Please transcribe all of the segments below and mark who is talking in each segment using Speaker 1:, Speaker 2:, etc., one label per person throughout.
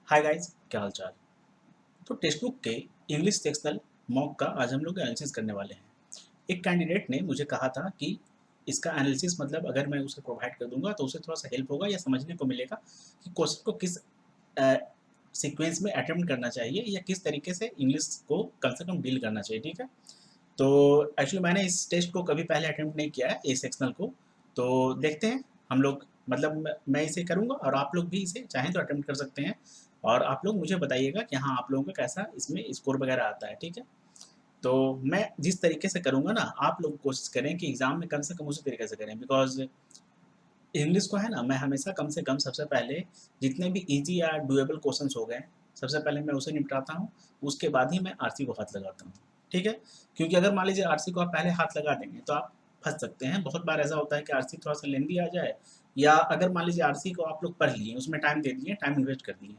Speaker 1: Hi guys, क्या हाल चाल। तो टेक्स्ट बुक के इंग्लिश सेक्शनल मॉक का आज हम लोग एनालिसिस करने वाले हैं। एक कैंडिडेट ने मुझे कहा था कि इसका एनालिसिस मतलब अगर मैं उसे प्रोवाइड कर दूंगा तो उसे थोड़ा सा हेल्प होगा या समझने को मिलेगा कि क्वेश्चन को किस सीक्वेंस में अटेम्प्ट करना चाहिए या किस तरीके से इंग्लिश को कम से कम डील करना चाहिए। ठीक है, तो एक्चुअली मैंने इस टेस्ट को कभी पहले अटेम्प्ट नहीं किया है, ए सेक्शनल को। तो देखते हैं हम लोग, मतलब मैं इसे करूँगा और आप लोग भी इसे चाहें तो अटेम्प्ट कर सकते हैं। और आप लोग मुझे बताइएगा कि हाँ, आप लोगों का कैसा इसमें स्कोर वगैरह आता है। ठीक है, तो मैं जिस तरीके से करूँगा ना, आप लोग कोशिश करें कि एग्ज़ाम में कम से कम उसी तरीके से करें, बिकॉज़ इंग्लिश को है ना, मैं हमेशा कम से कम सबसे पहले जितने भी ईज़ी या डूएबल क्वेश्चंस हो गए, सबसे पहले मैं उसे निपटाता हूँ, उसके बाद ही मैं आरसी को हाथ लगाता हूँ। ठीक है? क्योंकि अगर मान लीजिए आरसी को आप पहले हाथ लगा देंगे, तो आप फँस सकते हैं। बहुत बार ऐसा होता है कि आरसी थोड़ा-सा लेंदी आ जाए, या अगर मान लीजिए आरसी को आप लोग पढ़ लिए, उसमें टाइम दे दिए, टाइम इन्वेस्ट कर दिए,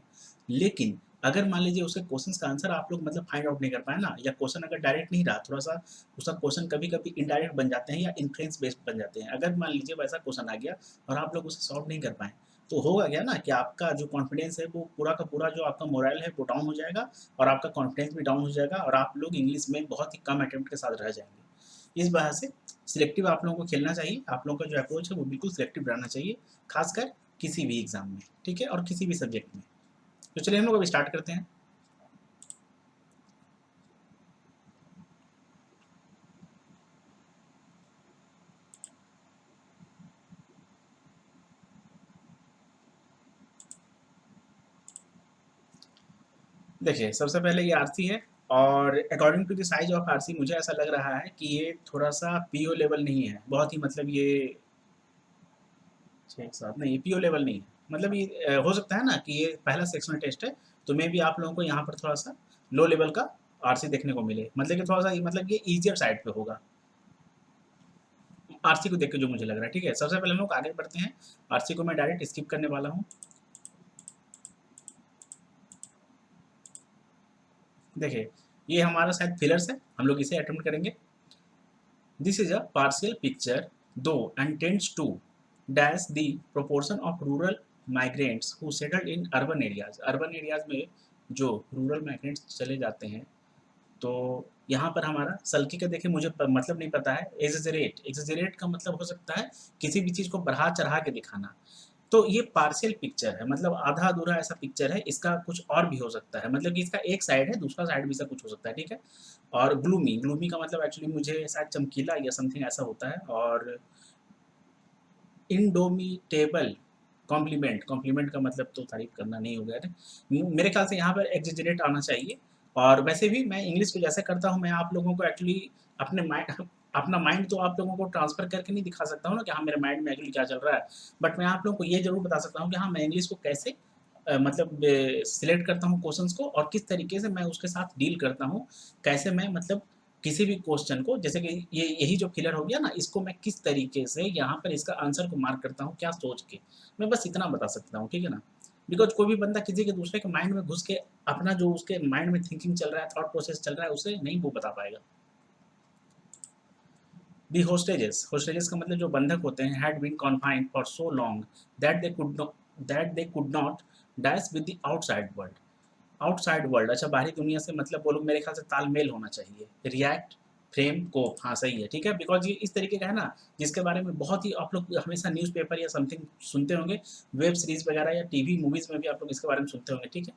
Speaker 1: लेकिन अगर मान लीजिए उसके क्वेश्चंस का आंसर आप लोग मतलब फाइंड आउट नहीं कर पाए ना, या क्वेश्चन अगर डायरेक्ट नहीं रहा, थोड़ा-सा उसका क्वेश्चन कभी-कभी इनडायरेक्ट बन जाते हैं या इन्फ्रेंस बेस्ड बन जाते हैं। अगर मान लीजिए वैसा क्वेश्चन आ गया और आप लोग उसे सॉल्व नहीं कर पाए, तो होगा क्या ना कि आपका जो कॉन्फिडेंस है वो पूरा का पूरा, जो आपका मोरल है वो डाउन हो जाएगा, और आपका कॉन्फिडेंस भी डाउन हो जाएगा, और आप लोग इंग्लिश में बहुत ही कम अटेम्प्ट के साथ रह जाएंगे। इस वजह से सिलेक्टिव आप लोगों को खेलना चाहिए। आप लोगों का जो अप्रोच है वो बिल्कुल सिलेक्टिव रहना चाहिए, खासकर किसी भी एग्जाम में। ठीक है, और किसी भी सब्जेक्ट में। तो चलिए हम लोग अभी स्टार्ट करते हैं। देखिए, सबसे पहले ये आरसी है, और according to the size of RC मुझे ऐसा लग रहा है कि ये थोड़ा-सा पीओ लेवल नहीं है। बहुत ही मतलब ये 6-7 नहीं, ये पीओ लेवल नहीं है। मतलब ये हो सकता है ना कि ये पहला सेक्शनल टेस्ट है, तो मे बी आप लोगों को यहाँ पर थोड़ा-सा लो लेवल का आरसी देखने को मिले। मतलब कि थोड़ा-सा ये, मतलब ये ईज़ियर साइड पे होगा, आरसी को देख के जो मुझे लग रहा है। ठीक है, सबसे पहले हम लोग आगे बढ़ते हैं। आरसी को मैं डायरेक्ट स्किप करने वाला हूँ। देखिए, ये हमारा शायद फिलर्स है, हम लोग इसे अटेम्प्ट करेंगे। This is a partial picture, though, and tends to dash the proportion of rural migrants who settled in urban areas. Urban areas में जो rural migrants चले जाते हैं, तो यहाँ पर हमारा सल्की का देखिए, मुझे मतलब नहीं पता है। एग्जेजरेट, एग्जेजरेट का मतलब हो सकता है किसी भी चीज़ को बढ़ा चढ़ा के दिखाना। तो ये पार्शियल पिक्चर है, मतलब आधा अधूरा ऐसा पिक्चर है। इसका कुछ और भी हो सकता है, मतलब कि इसका एक साइड है, दूसरा साइड भी इसका कुछ हो सकता है। ठीक है, और ग्लूमी, ग्लूमी का मतलब एक्चुअली मुझे शायद चमकीला या समथिंग ऐसा होता है। और इंडोमिटेबल, कॉम्प्लीमेंट, कॉम्प्लीमेंट का मतलब तो तारीफ करना नहीं हो गया है। मेरे ख्याल से यहाँ पर एग्जेजरेट आना चाहिए। और वैसे भी मैं इंग्लिश को जैसे करता हूँ, मैं आप लोगों को एक्चुअली अपने माइंड अपना माइंड तो आप लोगों को ट्रांसफर करके नहीं दिखा सकता हूँ ना कि हाँ, मेरे माइंड में एक्चुअली क्या चल रहा है। बट मैं आप लोगों को ये जरूर बता सकता हूँ कि हाँ, मैं इंग्लिश को कैसे मतलब सिलेक्ट करता हूँ क्वेश्चंस को, और किस तरीके से मैं उसके साथ डील करता हूँ। कैसे मैं मतलब किसी भी क्वेश्चन को, जैसे कि ये यही जो फिलर हो गया ना, इसको मैं किस तरीके से यहाँ पर इसका आंसर को मार्क करता हूँ, क्या सोच के। मैं बस इतना बता सकता हूँ। ठीक है ना, बिकॉज कोई भी बंदा किसी के दूसरे के माइंड में घुस के अपना जो उसके माइंड में थिंकिंग चल रहा है, थॉट प्रोसेस चल रहा है, उसे नहीं वो बता पाएगा। दी होस्टेजेस, होस्टेजेस का मतलब जो बंधक होते हैं, had been confined for so long that they could not dash with the outside world. Outside world, अच्छा, बाहरी दुनिया से मतलब वो लोग, मेरे ख्याल से तालमेल होना चाहिए। रिएक्ट, फ्रेम को, हाँ सही है। ठीक है, बिकॉज ये इस तरीके का है ना, जिसके बारे में बहुत ही आप लोग हमेशा न्यूज़पेपर या समथिंग सुनते होंगे, वेब सीरीज वगैरह या टीवी मूवीज में भी आप लोग इसके बारे में सुनते होंगे। ठीक है,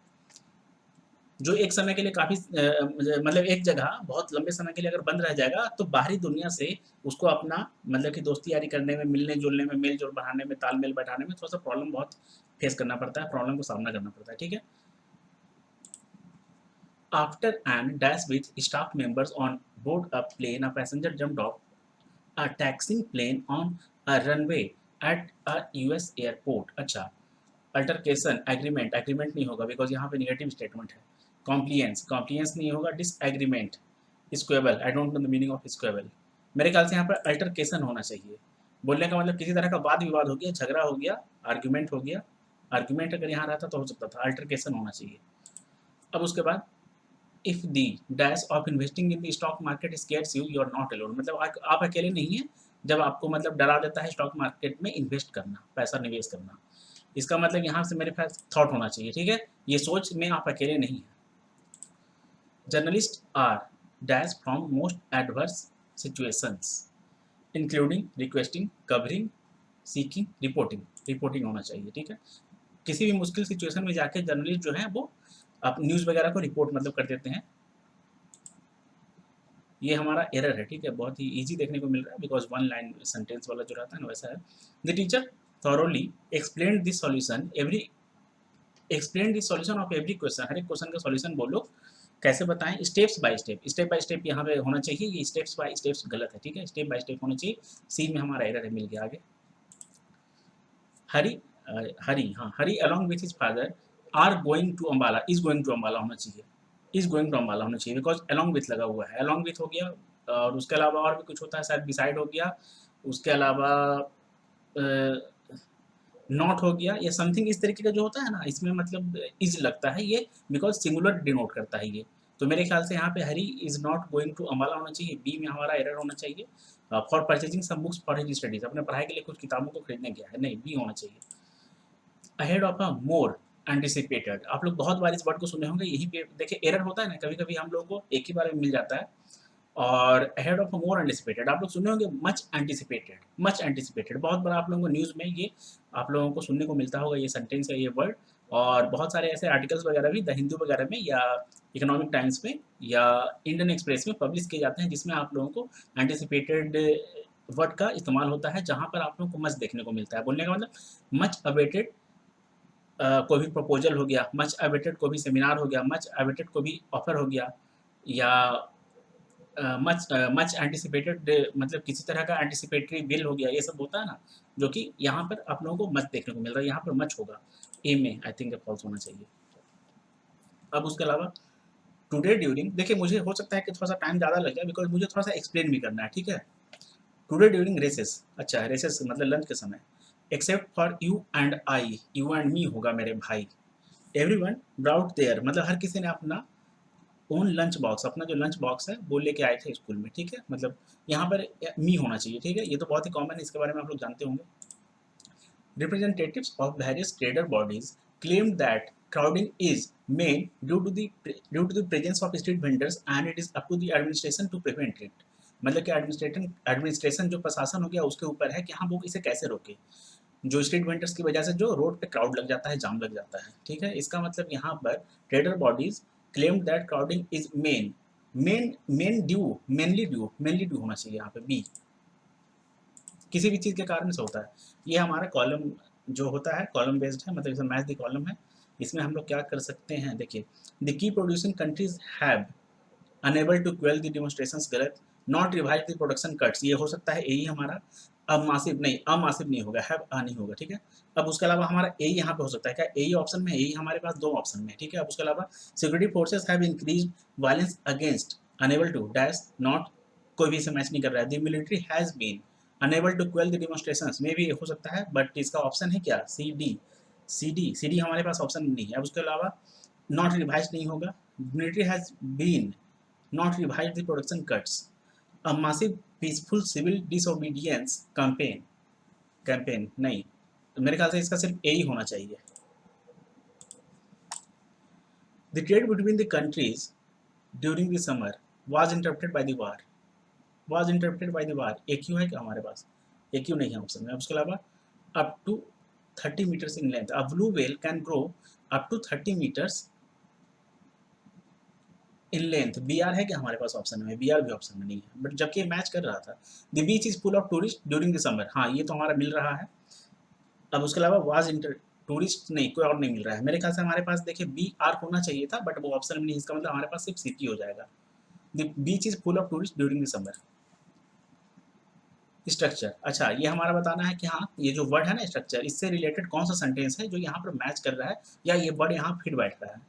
Speaker 1: जो एक समय के लिए काफ़ी मतलब एक जगह बहुत लंबे समय के लिए अगर बंद रह जाएगा, तो बाहरी दुनिया से उसको अपना मतलब कि दोस्ती यारी करने में, मिलने जुलने में, मेल जोल बढ़ाने में, तालमेल बैठाने में थोड़ा सा प्रॉब्लम बहुत फेस करना पड़ता है, प्रॉब्लम का सामना करना पड़ता है। ठीक है, after an dash with staff members on board a plane, a passenger jumped off a taxiing plane on a runway at a US airport. अच्छा, अल्टरकेशन, एग्रीमेंट, एग्रीमेंट नहीं होगा बिकॉज यहाँ पे निगेटिव स्टेटमेंट है। कॉम्प्लियंस, कॉम्प्लियंस नहीं होगा। Disagreement, squabble, I don't know the meaning of squabble. मेरे ख्याल से यहाँ पर अल्टरकेशन होना चाहिए। बोलने का मतलब किसी तरह का वाद विवाद हो गया, झगड़ा हो गया, आर्ग्यूमेंट हो गया। आर्ग्यूमेंट अगर यहाँ रहता तो हो सकता था, अल्टरकेशन होना चाहिए। अब उसके बाद, if the dash of investing in the stock market scares you, you are not alone. मतलब आप अकेले नहीं हैं जब आपको मतलब डरा देता है स्टॉक मार्केट में इन्वेस्ट करना, पैसा निवेश करना। इसका मतलब यहाँ से मेरे पास थॉट होना चाहिए, ठीक है, ये सोच में आप अकेले नहीं हैं। Journalist are dash from most adverse situations including requesting, covering, seeking, reporting. Reporting होना चाहिए, ठीक है। किसी भी मुश्किल सिचुएशन में जाके जर्नलिस्ट जो है वो आप न्यूज़ वगैरह को रिपोर्ट मतलब कर देते हैं। ये हमारा एरर है, ठीक है, बहुत ही इजी देखने को मिल रहा है बिकॉज वन लाइन सेंटेंस वाला जो रहता है ना वैसा है। The teacher thoroughly explain this solution every explain this solution of every question, हर एक क्वेश्चन का सॉल्यूशन बोलो, कैसे बताएं, steps by step. Step by step यहाँ पे होना चाहिए, ये स्टेप्स बाय स्टेप्स गलत है, ठीक है, स्टेप बाय स्टेप होना चाहिए। सी में हमारा एरर है, मिल गया आगे। हरी हरी, हाँ, Hari along with his father are going to Ambala, is going to Ambala होना चाहिए, इज गोइंग टू अम्बाला होना चाहिए बिकॉज अलॉन्ग विथ लगा हुआ है, अलॉन्ग विथ हो गया। और उसके अलावा और भी कुछ होता है, शायद बिसाइड हो गया, उसके अलावा नॉट हो गया या समथिंग इस तरीके का जो होता है ना, इसमें मतलब इज लगता है ये, बिकॉज सिंगुलर डिनोट करता है ये। तो मेरे ख्याल से यहाँ पे Hari is not going to Ambala होना चाहिए, बी में हमारा एरर होना चाहिए। For purchasing some books for his studies, अपने पढ़ाई के लिए कुछ किताबों को खरीदने गया है, नहीं, बी होना चाहिए। Ahead of a more anticipated, आप लोग बहुत बार इस वर्ड को सुने होंगे, यही पे देखिए एरर होता है ना, कभी कभी हम लोगों को एक ही बार में मिल जाता है। और अहेड ऑफ मोर एंटिसिपेटेड, आप लोग सुने होंगे मच एंटिसिपेटेड, मच एंटिसिपेटेड, बहुत बार आप लोगों को न्यूज़ में ये आप लोगों को सुनने को मिलता होगा, ये सेंटेंस है, ये वर्ड। और बहुत सारे ऐसे आर्टिकल्स वगैरह भी द हिंदू वगैरह में या इकोनॉमिक टाइम्स में या इंडियन एक्सप्रेस में पब्लिश किए जाते हैं, जिसमें आप लोगों को एंटिसिपेटेड वर्ड का इस्तेमाल होता है, जहाँ पर आप लोगों को मच देखने को मिलता है। बोलने का मतलब मच अवेटेड कोई भी प्रपोजल हो गया, मच अवेटेड कोई भी सेमिनार हो गया, मच अवेटेड कोई भी ऑफर हो गया, या मच एंटिसिपेटेड मतलब किसी तरह का एंटिसिपेटरी बिल हो गया, ये सब होता है ना, जो कि यहाँ पर आप लोगों को मच देखने को मिल रहा है, यहाँ पर मच होगा, ए में आई थिंक फॉल्स होना चाहिए। अब उसके अलावा टुडे ड्यूरिंग, देखिए मुझे हो सकता है कि थोड़ा सा टाइम ज़्यादा लग जाए बिकॉज मुझे थोड़ा सा एक्सप्लेन भी करना है, ठीक है। टुडे ड्यूरिंग रेसेस, अच्छा रेसेस मतलब लंच के समय, except for you and I, you and me होगा मेरे भाई, एवरी वन ब्राउट देयर मतलब हर किसी ने अपना ओन लंच बॉक्स, अपना जो लंच बॉक्स है वो लेके आए थे स्कूल में, ठीक है, मतलब यहाँ पर मी होना चाहिए, ठीक है, ये तो बहुत ही कॉमन है, इसके बारे में आप लोग जानते होंगे। Representatives of various trader bodies claimed that crowding is main due to the presence of street vendors and it is up to the administration to prevent it. मतलब कि एडमिनिस्ट्रेशन जो प्रशासन हो गया उसके ऊपर है कि हाँ वो इसे कैसे रोके, जो स्ट्रीट वेंडर्स की वजह से जो रोड पे क्राउड लग जाता है, जाम लग जाता है, ठीक है। इसका मतलब यहाँ पर trader bodies claim that crowding is mainly due होना चाहिए यहाँ पे बी, किसी भी चीज़ के कारण से होता है। ये हमारा कॉलम जो होता है कॉलम बेस्ड है, मतलब जैसे मैच द कॉलम है, इसमें हम लोग क्या कर सकते हैं, देखिए the key producing countries have unable to quell the demonstrations, गलत। Not revise the production cuts, ये हो सकता है यही हमारा अमासिव नहीं होगा, हैव नहीं होगा, ठीक है। अब उसके अलावा हमारा ए यहाँ पे हो सकता है, क्या ए ऑप्शन में, ए हमारे पास दो ऑप्शन में, ठीक है। अब उसके अलावा security forces have increase violence against, unable to dash not, कोई भी इसे मैच नहीं कर रहा है। The military has been unable to quell the demonstrations में भी हो सकता है, बट इसका ऑप्शन है क्या, सी डी हमारे पास ऑप्शन नहीं है। अब उसके अलावा नॉट रिवाइज नहीं होगा, military has been not revise the production cuts, a massive peaceful civil disobedience campaign नहीं, तो मेरे ख्याल से इसका सिर्फ ए ही होना चाहिए। The trade between the countries during the summer was interrupted by the war, was interrupted by the war, A Q है क्या हमारे पास, ए क्यू नहीं है ऑप्शन में। उसके अलावा up to 30 meters in length, a blue whale can grow up to 30 meters in length, B R है कि हमारे पास ऑप्शन में, बी आर भी ऑप्शन में नहीं है, बट जबकि मैच कर रहा था। The beach is full of tourist during the summer, हाँ ये तो हमारा मिल रहा है। अब उसके अलावा वाज इंटर टूरिस्ट नहीं, कोई और नहीं मिल रहा है, मेरे ख्याल से हमारे पास देखिए बी आर होना चाहिए था, बट वो ऑप्शन में नहीं, इसका मतलब हमारे पास सिर्फ सिटी हो जाएगा। The beach is full of tourist during the summer. Structure, अच्छा ये हमारा बताना है कि हाँ ये जो वर्ड है ना स्ट्रक्चर, इससे रिलेटेड कौन सा सेंटेंस है जो यहाँ पर मैच कर रहा है या ये वर्ड यहाँ फिट बैठ रहा है।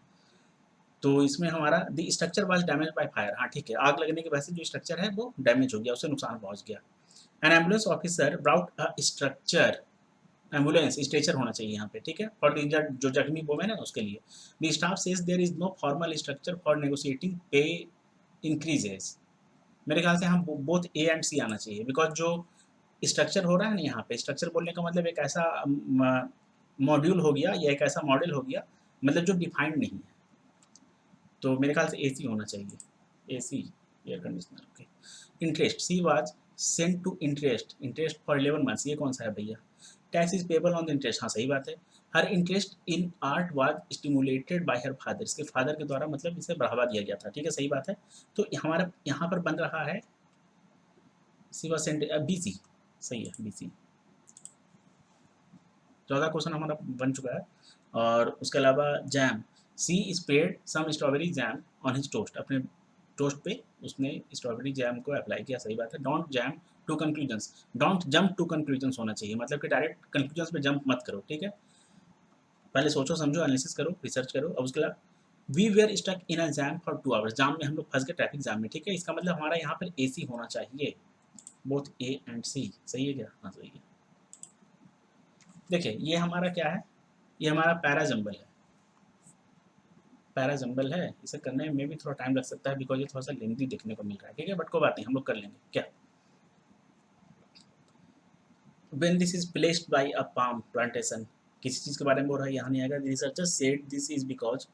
Speaker 1: तो इसमें हमारा the structure was damage by fire, हाँ ठीक है, आग लगने की वजह से जो स्ट्रक्चर है वो डैमेज हो गया, उससे नुकसान पहुंच गया। N ambulance officer brought a structure, ambulance stretcher होना चाहिए यहाँ पे, ठीक है, फॉर इंजर्ड जो जख्मी वुमेन है उसके लिए। The staff says there is no formal structure for negotiating pay increases, मेरे ख्याल से हम बोथ ए एंड सी आना चाहिए, बिकॉज जो स्ट्रक्चर हो रहा है ना यहाँ पे, स्ट्रक्चर बोलने का मतलब एक ऐसा मॉड्यूल हो गया या एक ऐसा मॉडल हो गया मतलब जो डिफाइंड नहीं है। तो मेरे ख्याल से एसी होना चाहिए, AC air conditioner. Okay. Interest, she was sent to interest interest for 11 months, ये कौन सा है भैया? Tax is payable on the interest, हाँ सही बात है। Her interest in art was stimulated by her father, इसके फादर के द्वारा मतलब इसे बढ़ावा दिया गया था, ठीक है सही बात है। तो हमारा यहाँ पर बन रहा है सी वाज सेंट, बीसी सही है, बीसी। 14 क्वेश्चन हमारा बन चुका है। और उसके अलावा jam, she spread some strawberry jam on his toast, अपने टोस्ट पे उसने स्ट्रॉबेरी जैम को अप्लाई किया, सही बात है। Don't jam to conclusions, don't jump to conclusions होना चाहिए, मतलब कि डायरेक्ट कंक्लूजन्स पे जंप मत करो, ठीक है। पहले सोचो समझो, एनालिसिस करो, रिसर्च करो। अब उसके अलावा we were stuck in a jam for 2 hours, जाम में हम लोग फंस गए, ट्रैफिक जाम में, ठीक है। इसका मतलब हमारा यहाँ पर एसी होना चाहिए, बोथ ए एंड सी, सही है क्या? हाँ सही है। देखिए ये हमारा क्या है, ये हमारा पैराजम्बल है, पैराजम्बल है। इसे करने में भी थोड़ा टाइम लग सकता है बिकॉज ये थोड़ा सा लेंथी देखने को मिल रहा है, ठीक है, बट कोई बात नहीं, हम लोग कर लेंगे। क्या, when this is placed by a palm plantation, किसी चीज़ के बारे में बोल रहा है, यहाँ नहीं आएगा। Researcher said this is because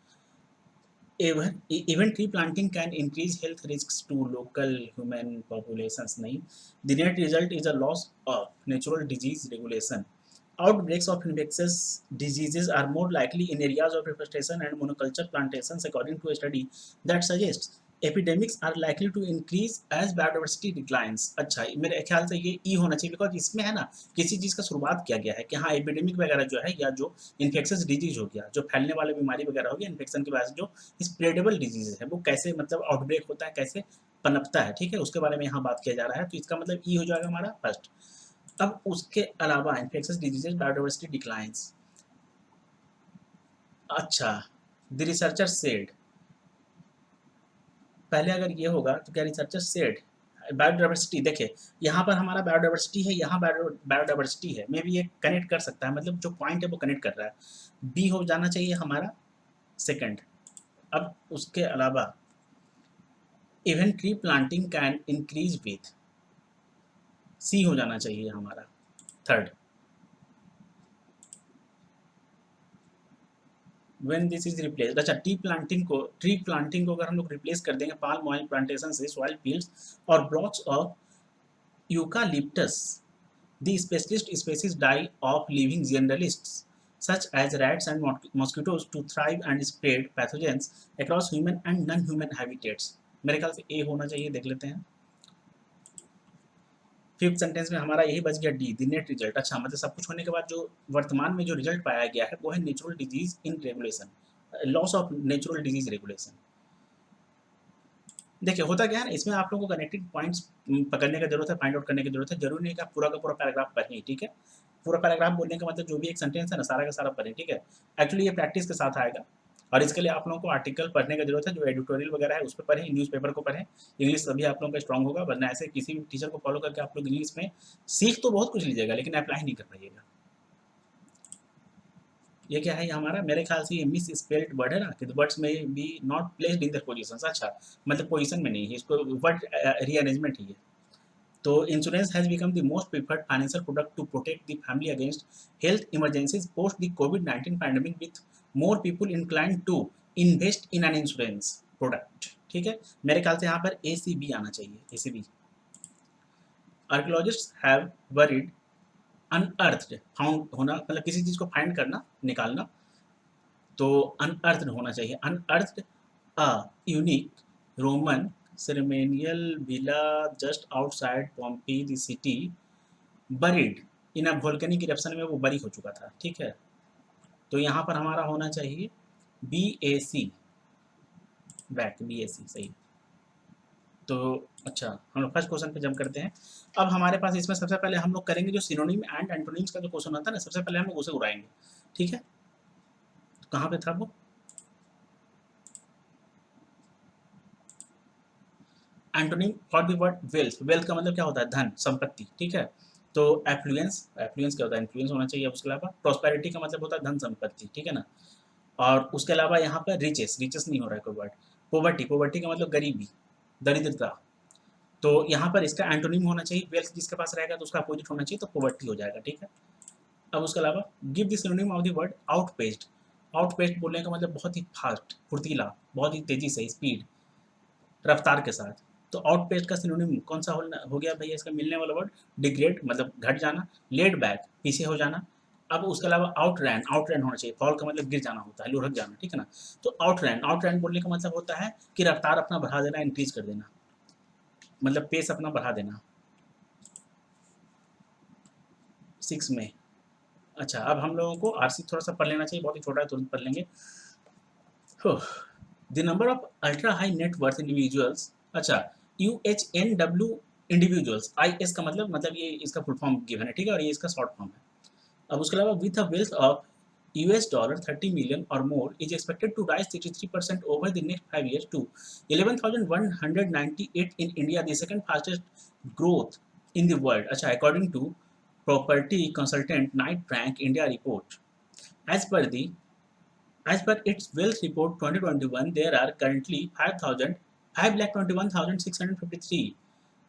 Speaker 1: even tree planting can increase health risks to local human populations, नहीं। the net result is a loss of natural disease regulation, outbreaks of infectious diseases are more likely in areas of reforestation and monoculture plantations according to a study that suggests epidemics are likely to increase as biodiversity declines। अच्छा मेरे ख्याल से ये ई होना चाहिए because इसमें है ना किसी चीज़ का शुरुआत किया गया है कि हाँ एपिडेमिक वगैरह जो है या जो इन्फेक्शस डिजीज हो गया, जो फैलने वाली बीमारी वगैरह हो गया इन्फेक्शन की वजह से, जो स्प्रेडेबल डिजीज है वो कैसे मतलब आउटब्रेक होता है, कैसे पनपता है, ठीक है, उसके बारे में यहाँ बात किया जा रहा है। तो इसका मतलब ई हो जाएगा हमारा फर्स्ट। अब उसके अलावा इन्फेक्शस डिजीजेज बायोडाइवर्सिटी डिक्लाइंस, अच्छा द रिसर्चर सेड, पहले अगर ये होगा तो क्या रिसर्चर सेड बायोडाइवर्सिटी, देखिए यहाँ पर हमारा बायोडाइवर्सिटी है, यहाँ बायोडाइवर्सिटी है, मे भी ये कनेक्ट कर सकता है, मतलब जो पॉइंट है वो कनेक्ट कर रहा है। बी हो जाना चाहिए हमारा सेकंड। अब उसके अलावा even tree planting can increase with, C हो जाना चाहिए हमारा third. When this is replace, अच्छा ट्री प्लांटिंग को अगर हम लोग रिप्लेस कर देंगे पाल्म ऑयल प्लांटेशन से, सॉइल फील्ड्स और blocks of eucalyptus, the specialist species die of living generalists such as rats and mosquitoes to thrive and spread pathogens across human and non-human habitats। मेरे ख्याल से ए होना चाहिए, देख लेते हैं। फिफ्थ सेंटेंस में हमारा यही बच गया डी, द नेट रिजल्ट। अच्छा मतलब सब कुछ होने के बाद जो वर्तमान में जो रिजल्ट पाया गया है वो है natural disease in regulation, loss of natural disease regulation. देखिए होता क्या है ना, इसमें आप लोगों को कनेक्टिंग पॉइंट्स पकड़ने की जरूरत है, फाइंड आउट करने की जरूरत है, जरूरी नहीं कि आप पूरा का पूरा पैराग्राफ पढ़ें, ठीक है। पूरा पैराग्राफ बोलने का मतलब जो भी एक सेंटेंस है ना सारा का सारा पढ़ें, ठीक है। एक्चुअली ये प्रैक्टिस के साथ आएगा और इसके लिए आप लोगों को आर्टिकल पढ़ने की जरूरत है, जो एडिटोरियल वगैरह है उस पर पढ़ें, न्यूज़पेपर को पढ़ें, इंग्लिश तभी आप लोगों का स्ट्रॉन्ग होगा, वरना ऐसे किसी भी टीचर को फॉलो करके आप लोग इंग्लिश में सीख तो बहुत कुछ लीजिएगा लेकिन अप्लाई नहीं कर पाइएगा। ये क्या है ये हमारा, मेरे ख्याल से ये मिस स्पेल्ड वर्ड है ना, कि वर्ड्स में be not placed in the positions, अच्छा मतलब पोजीशन में नहीं है, इसको वर्ड रीअरेंजमेंट ही है। तो insurance has become the most preferred financial product to protect the family against health emergencies post the कोविड-19 pandemic, with more people inclined to invest in an insurance product, ठीक है। मेरे ख्याल से यहाँ पर ए सी बी आना चाहिए, A C B. Archaeologists have buried unearthed, found होना मतलब किसी चीज़ को फाइंड करना, निकालना, तो अनअर्थड होना चाहिए, अनअर्थड a unique Roman ceremonial villa just outside Pompeii the city, buried in a volcanic eruption में वो बरी हो चुका था, ठीक है। तो यहाँ पर हमारा होना चाहिए बी ए सी, बैक, बी ए सी सही। तो अच्छा हम लोग फर्स्ट क्वेश्चन पे जंप करते हैं। अब हमारे पास इसमें सबसे पहले हम लोग करेंगे जो सिनोनिम एंड एंटोनिम्स का जो क्वेश्चन आता है ना, सबसे पहले हम लोग उसे उड़ाएंगे, ठीक है। कहाँ पे था वो, antonym for the word wealth, wealth का मतलब क्या होता है, धन संपत्ति, ठीक है। तो एफ्लुएंस, एफ्लुएंस क्या होता है, इन्फ्लुएंस होना चाहिए। उसके अलावा प्रोस्पेरिटी का मतलब होता है धन संपत्ति, ठीक है ना। और उसके अलावा यहाँ पर रिचेस, रिचेस नहीं हो रहा है कोई वर्ड। पोवर्टी, पोवर्टी का मतलब गरीबी, दरिद्रता। तो यहाँ पर इसका एंटोनिम होना चाहिए वेल्थ, जिसके पास रहेगा तो उसका अपोजिट होना चाहिए, तो पोवर्टी हो जाएगा, ठीक है। अब उसके अलावा give the synonym of the word outpaced. Outpaced बोलने का मतलब बहुत ही फास्ट, फुर्तीला, बहुत ही तेजी से, स्पीड, रफ्तार के साथ। तो आउटपेस्ट का सिनोनिम कौन सा हो गया भैया इसका मिलने वाला वर्ड? डिग्रेड मतलब घट जाना, लेड बैक पीछे हो जाना। अब उसके अलावा आउटरैन, आउटरैन होना चाहिए, फॉल का मतलब गिर जाना होता है, लुढ़क जाना, ठीक है ना। तो आउटरैन, आउटरैन बोलने का मतलब होता है कि रफ्तार अपना बढ़ा देना, इंक्रीज कर देना, मतलब पेस अपना बढ़ा देना। 6 में। अच्छा, अब हम लोगों को आरसी थोड़ा सा पढ़ लेना चाहिए, बहुत ही छोटा है, तुरंत पढ़ लेंगे। The number of ultra high net worth individuals. अच्छा, UHNW इंडिविजुअल्स, IS का मतलब ये इसका फुल फॉर्म गिवन है, ठीक है, और ये इसका शॉर्ट फॉर्म है। अब उसके अलावा with a wealth of $30 million or more is expected to rise 63% over the next 5 years to 11,198 in India, the second fastest growth in the world. अच्छा, according to property consultant Knight Frank India report. As per the as per its wealth report 2021, there are currently 5,21,653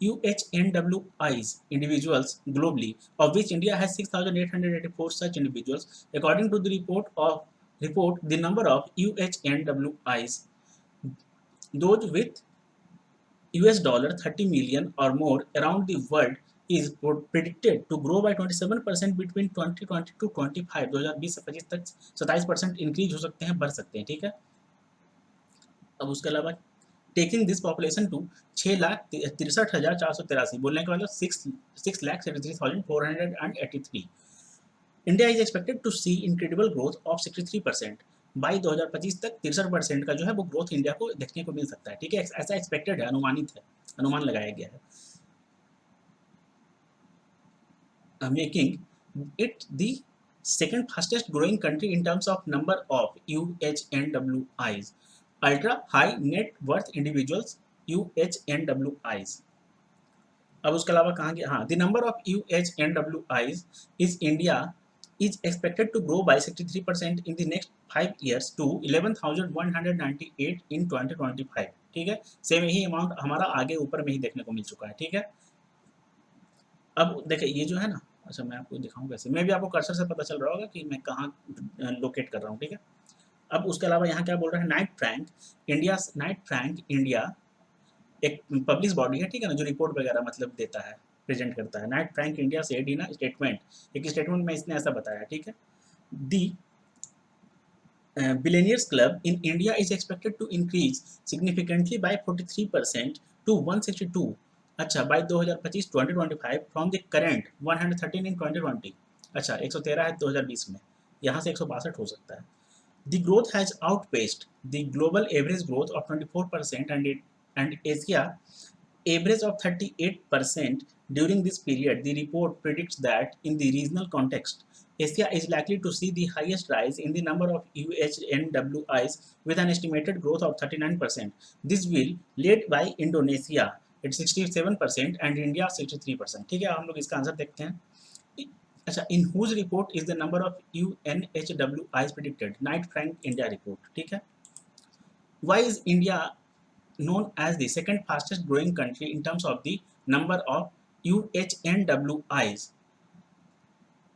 Speaker 1: UHNWIs individuals globally, of which India has 6,884 such individuals. According to the report, the number of UHNWIs, those with $30 million or more around the world, is predicted to grow by 27% between 2020 to 25, 2020 से 25 तक 27% increase हो सकते हैं, बढ़ सकते हैं, ठीक है। अब उसके अलावा टेकिंग दिस पॉपुलेशन टू 6,63,483, बोलने के मतलब 6,73,483। India is expected to see incredible growth of 63%। By 2025 तक 63% का जो है वो ग्रोथ इंडिया को देखने को मिल सकता है, ठीक है, ऐसा एक्सपेक्टेड है, अनुमानित है, अनुमान लगाया गया है। Making it the second fastest growing country in terms of number of UHNWIs, ultra high net worth individuals, UHNWIs। अब उसके अलावा कहाँ गया, हाँ, the number of UHNWIs is India is expected to grow by 63% in the next 5 years to 11,198 in 2025, ठीक है। Same यही amount हमारा आगे ऊपर में ही देखने को मिल चुका है, ठीक है। अब देखिए ये जो है ना, अच्छा मैं आपको दिखाऊँ कैसे, मैं भी आपको कर्सर से पता चल रहा होगा कि मैं कहाँ लोकेट कर रहा हूँ, ठीक है। अब उसके अलावा यहाँ क्या बोल रहा है, नाइट फ्रैंक इंडिया एक पब्लिश बॉडी है, ठीक है ना, जो रिपोर्ट वगैरह मतलब देता है, प्रेजेंट करता है। नाइट फ्रैंक इंडिया से डी ना स्टेटमेंट, एक स्टेटमेंट में इसने ऐसा बताया, ठीक है। दी Billionaires Club in India is expected to increase significantly by 43% to 162, अच्छा, by 2025 from the current 113 in 2020, अच्छा 113 है 2020 में, यहाँ से 162 हो सकता है। The growth has outpaced the global average growth of 24% and Asia average of 38% during this period. The report predicts that in the regional context, Asia is likely to see the highest rise in the number of UHNWIs with an estimated growth of 39%. This will led by Indonesia at 67% and India 63%, ठीक है। हम लोग इसका answer देखते हैं। अच्छा, in whose report is the number of UNHWIs predicted? Knight Frank India report, ठीक है। Why is India known as the second fastest growing country in terms of the number of UHNWIs?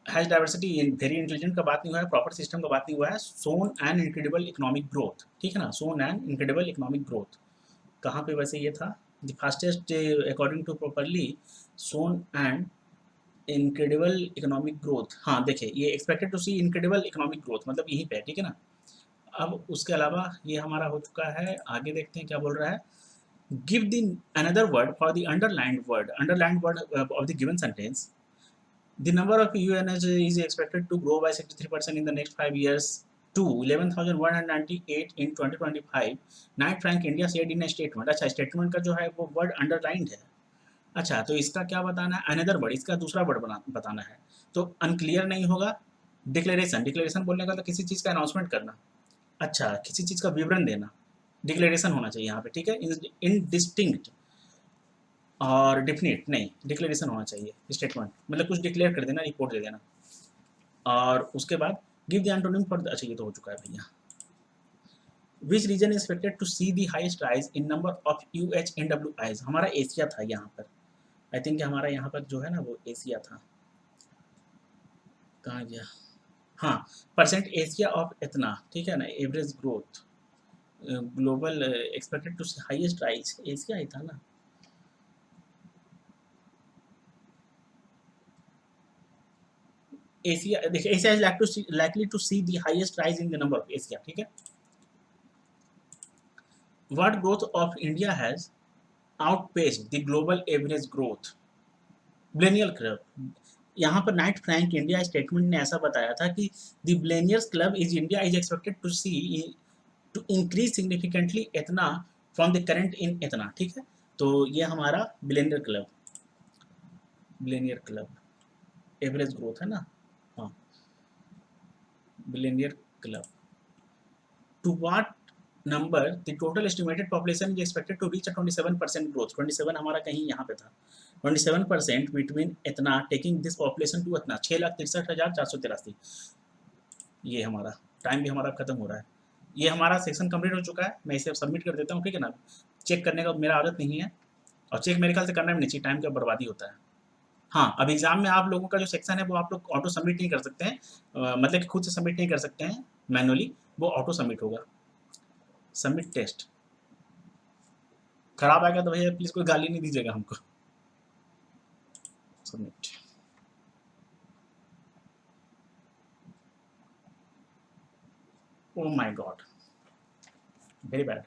Speaker 1: Has diversity in very intelligent का बात नहीं हुआ है, proper system का बात नहीं हुआ है, sound and incredible economic growth, ठीक है ना, sound and incredible economic growth. कहाँ पे वैसे ये था, the fastest according to properly sound and incredible economic growth, हाँ देखिए ये expected to see incredible economic growth मतलब यहीं पे, ठीक है ना। अब उसके अलावा ये हमारा हो चुका है, आगे देखते हैं क्या बोल रहा है। Give the another word for the underlined word of the given sentence. The number of UNH is expected to grow by 63% in the next 5 years to 11,198 in 2025. Knight Frank India said in a statement. अच्छा, statement का जो है वो word underlined है। अच्छा, तो इसका क्या बताना है, अनदर वर्ड, इसका दूसरा वर्ड बताना है। तो अनक्लियर नहीं होगा, डिक्लेरेशन, डिक्लेरेशन बोलने का तो किसी चीज़ का अनाउंसमेंट करना, अच्छा किसी चीज़ का विवरण देना, डिक्लेरेशन होना चाहिए यहाँ पे, ठीक है। इनडिस्टिंक्ट और डिफिनिट नहीं, डिक्लेरेशन होना चाहिए, स्टेटमेंट मतलब कुछ डिक्लेयर कर देना, रिपोर्ट दे देना। और उसके बाद गिव द एंटोनिम फॉर, अच्छा ये तो हो चुका है भैया। Which region is expected to see the highest rise in number of UHNWIs, हमारा एशिया था यहाँ पर, आई थिंक हमारा यहाँ पर जो है ना वो एशिया था। कहाँ गया, हाँ, परसेंट एशिया ऑफ इतना, ठीक है ना, average growth global expected to highest rise, Asia ही था ना। एशिया, देखिए Asia is likely to see the highest rise in the number of Asia, ठीक है। What growth of India has outpaced the global average growth, billionaire club. यहाँ पर Knight Frank India statement ने ऐसा बताया था कि the billionaires club is India is expected to see to increase significantly इतना फ्रॉम द करंट इन इतना, ठीक है। तो ये हमारा billionaire club, billionaire club average growth है ना, हाँ, billionaire club. To what number the total estimated population is expected to reach 27% growth, 27 हमारा कहीं यहाँ पे था, 27% बिटवीन इतना टेकिंग दिस पॉपुलेशन टू इतना 6,63,483। ये हमारा टाइम भी हमारा खत्म हो रहा है। ये हमारा सेक्शन कंप्लीट हो चुका है, मैं इसे सबमिट कर देता हूँ, ठीक है ना। चेक करने का मेरा आदत नहीं है, और चेक मेरे ख्याल से करना भी नहीं चाहिए, टाइम का बर्बादी होता है। हाँ, अब एग्जाम में आप लोगों का जो सेक्शन है वो आप लोग ऑटो सबमिट नहीं कर सकते हैं, मतलब कि खुद से सबमिट नहीं कर सकते हैं मैनुअली, वो ऑटो सबमिट होगा। सबमिट टेस्ट खराब आएगा तो भैया प्लीज कोई गाली नहीं दीजिएगा हमको। Submit, oh my God, very bad,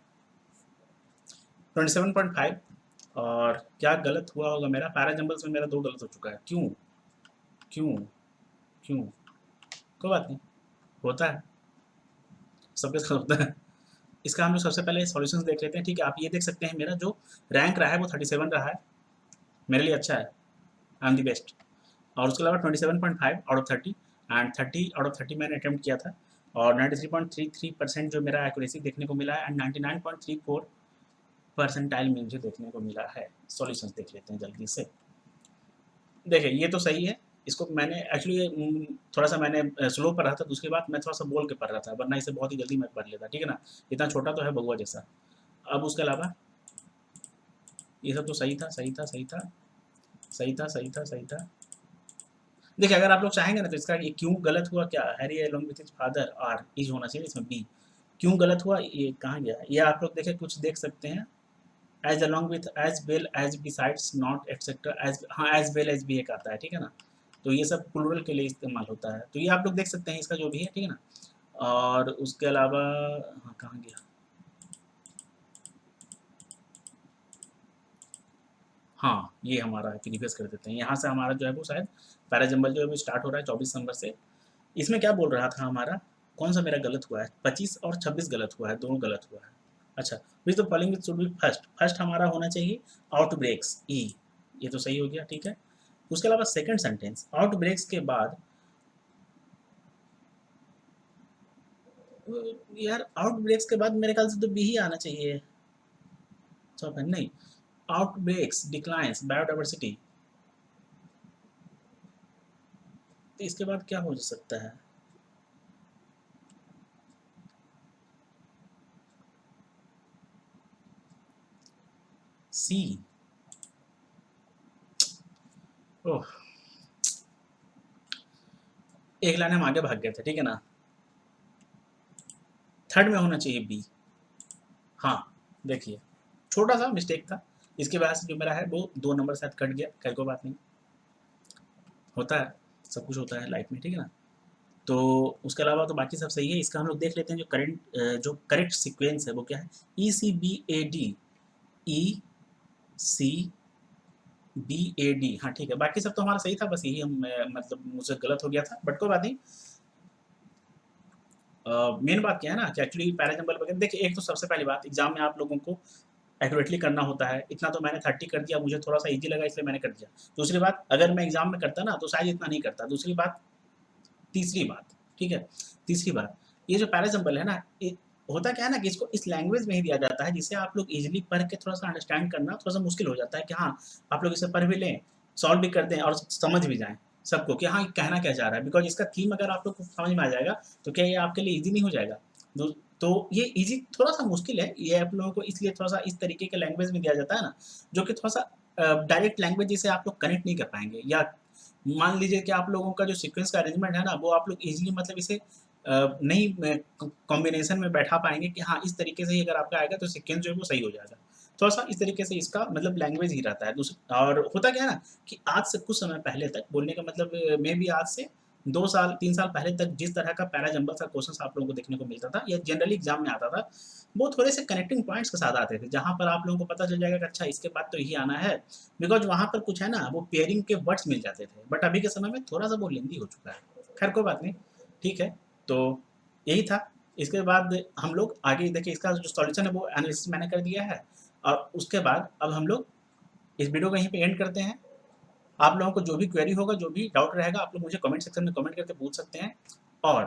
Speaker 1: 27.5। और क्या गलत हुआ होगा मेरा, पैराजम्बल्स में मेरा 2 गलत हो चुका है, क्यों क्यों क्यों, कोई बात नहीं, होता है, सबके साथ होता है। इसका हम लोग सबसे पहले सॉल्यूशंस देख लेते हैं, ठीक है। आप ये देख सकते हैं मेरा जो रैंक रहा है वो 37 रहा है, मेरे लिए अच्छा है, आई एम द बेस्ट। और उसके अलावा 27.5 out of 30 and 30 out of 30 मैंने अटेम्प्ट किया था, और 93.33% जो मेरा एक्यूरेसी देखने को मिला है, एंड 99.34 परसेंटाइल में मुझे देखने को मिला है। सॉल्यूशंस देख लेते हैं जल्दी से। देखिए ये तो सही है, इसको मैंने एक्चुअली थोड़ा सा मैंने स्लो पढ़ा था, दूसरी बात मैं थोड़ा सा बोल के पढ़ रहा था, वरना इसे बहुत ही जल्दी मैं पढ़ लेता, ठीक है ना। इतना छोटा तो है बगुआ जैसा। अब उसके अलावा ये सब तो सही था, सही था, सही था, सही था, सही था, सही था। देखिए अगर आप लोग चाहेंगे ना तो इसका ये क्यों गलत हुआ, क्या Harry along with his father are is होना चाहिए इसमें बी, क्यों गलत हुआ ये कहाँ गया, ये आप लोग देखे कुछ देख सकते हैं। As along with, as well as besides not etcetera, as, हाँ एज वेल एज भी एक आता है, ठीक है ना। तो ये सब प्लूरल के लिए इस्तेमाल होता है, तो ये आप लोग देख सकते हैं इसका जो भी है, ठीक है ना। और उसके अलावा हाँ कहाँ गया, हाँ ये हमारा प्रीवियस कर देते हैं, यहाँ से हमारा जो है वो शायद पैराजम्बल जो है वो स्टार्ट हो रहा है 24 नंबर से। इसमें क्या बोल रहा था हमारा, कौन सा मेरा गलत हुआ है, 25 और 26 गलत हुआ है, दोनों गलत हुआ है। अच्छा, which the following should be first, first हमारा होना चाहिए आउट ब्रेक्स ई, ये तो सही हो गया, ठीक है। उसके अलावा सेकंड सेंटेंस आउट ब्रेक्स के बाद, यार आउट ब्रेक्स के बाद मेरे ख्याल से तो बी ही आना चाहिए, नहीं, आउट ब्रेक्स डिक्लाइंस बायोडाइवर्सिटी, तो इसके बाद क्या हो सकता है, सी, ओह एक लाइन हम आगे भाग गए थे, ठीक है ना। थर्ड में होना चाहिए बी, हाँ देखिए छोटा सा मिस्टेक था, इसके वजह से जो मेरा है वो 2 नंबर शायद कट गया, खैर कोई बात नहीं, होता है, सब कुछ होता है लाइफ में, ठीक है ना। तो उसके अलावा तो बाकी सब सही है। इसका हम लोग देख लेते हैं जो करेक्ट सीक्वेंस है वो क्या है, E C B A D, E C B A D, हाँ ठीक है, बाकी सब तो हमारा सही था, बस यही हम मतलब मुझसे गलत हो गया था, बट कोई बात नहीं। मेन बात क्या है ना कि एक्चुअली पैराजम्बल वगैरह, देखिए एक तो सबसे पहली बात एग्जाम में आप लोगों को एक्यूरेटली करना होता है, इतना तो मैंने 30 कर दिया, मुझे थोड़ा सा इजी लगा इसलिए मैंने कर दिया। दूसरी बात अगर मैं एग्जाम में करता ना तो शायद इतना नहीं करता, दूसरी बात, तीसरी बात, ठीक है, तीसरी बात, ये जो पैराजम्बल है ना, होता क्या है ना कि इसको इस लैंग्वेज में ही दिया जाता है जिसे आप लोग इजीली पढ़ के थोड़ा सा अंडरस्टैंड करना थोड़ा सा मुश्किल हो जाता है, कि हाँ आप लोग इसे पढ़ भी लें, सॉल्व भी कर दें और समझ भी जाएं सबको कि हाँ ये कहना क्या चाह रहा है, बिकॉज इसका थीम अगर आप लोग को समझ में आ जाएगा तो क्या ये आपके लिए ईजी नहीं हो जाएगा। तो ये ईजी थोड़ा सा मुश्किल है, ये आप लोगों को इसलिए थोड़ा सा इस तरीके के लैंग्वेज में दिया जाता है ना, जो कि थोड़ा सा डायरेक्ट लैंग्वेज जिसे आप लोग कनेक्ट नहीं कर पाएंगे, या मान लीजिए कि आप लोगों का जो सीक्वेंस का अरेंजमेंट है ना, वो आप लोग ईज़िली मतलब इसे नहीं कॉम्बिनेशन में बैठा पाएँगे कि हाँ, इस तरीके से ही अगर आपका आएगा तो सीक्वेंस जो है वो सही हो जाएगा। थोड़ा-सा इस तरीके से इसका मतलब लैंग्वेज ही रहता है। और होता क्या है ना कि आज से कुछ समय पहले तक, बोलने का मतलब मेबी आज से 2 साल, 3 साल पहले तक जिस तरह का पैरा जंबल सा क्वेश्चन्स आप लोगों को देखने को मिलता था या जनरली एग्ज़ाम में आता था, वो थोड़े से कनेक्टिंग पॉइंट्स के साथ आते थे, जहाँ पर आप लोगों को पता चल जाएगा कि अच्छा इसके बाद तो यही आना है। बिकॉज़ वहाँ पर कुछ है ना, वो पेयरिंग के वर्ड्स मिल जाते थे। बट अभी के समय में थोड़ा-सा वो लेंदी हो चुका है। खैर कोई बात नहीं, ठीक है। तो यही था। इसके बाद हम लोग आगे देखिए, इसका जो सॉल्यूशन है वो एनालिसिस मैंने कर दिया है। और उसके बाद अब हम लोग इस वीडियो को यहीं पे एंड करते हैं। आप लोगों को जो भी क्वेरी होगा, जो भी डाउट रहेगा, आप लोग मुझे कमेंट सेक्शन में कमेंट करके पूछ सकते हैं। और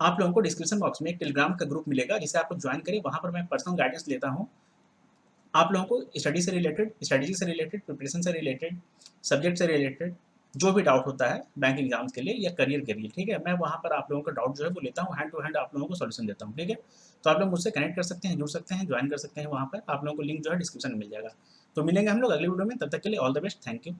Speaker 1: आप लोगों को डिस्क्रिप्शन बॉक्स में एक टेलीग्राम का ग्रुप मिलेगा, जिसे आप लोग जॉइन करें। वहाँ पर मैं पर्सनल गाइडेंस लेता हूँ। आप लोगों को स्टडी से रिलेटेड, स्ट्रेटेजी से रिलेटेड, प्रिपरेशन से रिलेटेड, सब्जेक्ट से रिलेटेड जो भी डाउट होता है बैंक एग्जाम्स के लिए या करियर के लिए, ठीक है, मैं वहाँ पर आप लोगों का डाउट जो है वो लेता हूँ, हैंड टू हैंड आप लोगों को सॉल्यूशन देता हूँ, ठीक है। तो आप लोग मुझसे कनेक्ट कर सकते हैं, जुड़ सकते हैं, ज्वाइन कर सकते हैं। वहाँ पर आप लोगों को लिंक जो है डिस्क्रिप्शन में मिल जाएगा। तो मिलेंगे हम लोग अगले वीडियो में, तब तक के लिए all the best, thank you.